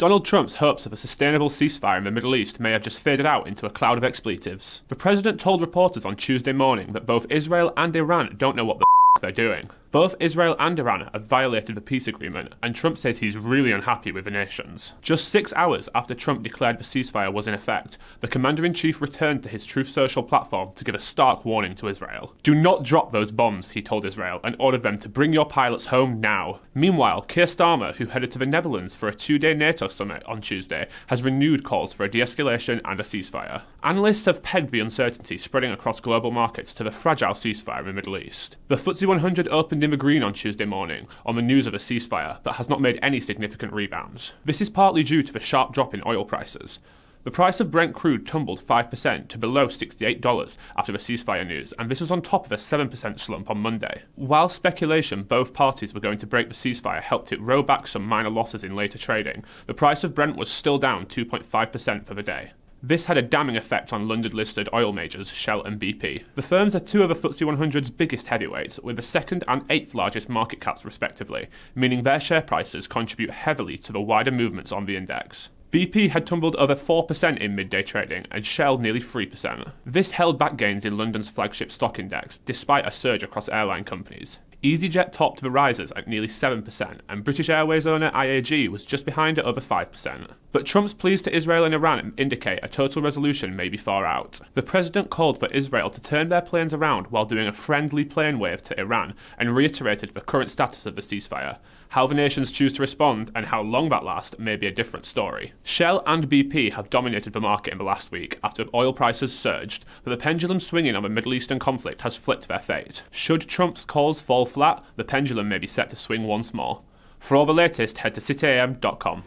Donald Trump's hopes of a sustainable ceasefire in the Middle East may have just faded out into a cloud of expletives. The president told reporters on Tuesday morning that both Israel and Iran don't know what the they're doing. Both Israel and Iran have violated the peace agreement, and Trump says he's really unhappy with the nations. Just 6 hours after Trump declared the ceasefire was in effect, the commander-in-chief returned to his Truth Social platform to give a stark warning to Israel. Do not drop those bombs, he told Israel, and ordered them to bring your pilots home now. Meanwhile, Keir Starmer, who headed to the Netherlands for a 2-day NATO summit on Tuesday, has renewed calls for a de-escalation and a ceasefire. Analysts have pegged the uncertainty spreading across global markets to the fragile ceasefire in the Middle East. The FTSE 100 opened in the green on Tuesday morning on the news of a ceasefire, but has not made any significant rebounds. This is partly due to the sharp drop in oil prices. The price of Brent crude tumbled 5% to below $68 after the ceasefire news, and this was on top of a 7% slump on Monday. While speculation both parties were going to break the ceasefire helped it row back some minor losses in later trading, the price of Brent was still down 2.5% for the day. This had a damning effect on London-listed oil majors Shell and BP. The firms are two of the FTSE 100's biggest heavyweights, with the second and eighth largest market caps respectively, meaning their share prices contribute heavily to the wider movements on the index. BP had tumbled over 4% in midday trading, and Shell nearly 3%. This held back gains in London's flagship stock index, despite a surge across airline companies. EasyJet topped the rises at nearly 7%, and British Airways owner IAG was just behind at over 5%. But Trump's pleas to Israel and Iran indicate a total resolution may be far out. The president called for Israel to turn their planes around while doing a friendly plane wave to Iran, and reiterated the current status of the ceasefire. How the nations choose to respond and how long that lasts may be a different story. Shell and BP have dominated the market in the last week after oil prices surged, but the pendulum swinging on the Middle Eastern conflict has flipped their fate. Should Trump's calls fall flat, the pendulum may be set to swing once more. For all the latest, head to cityam.com.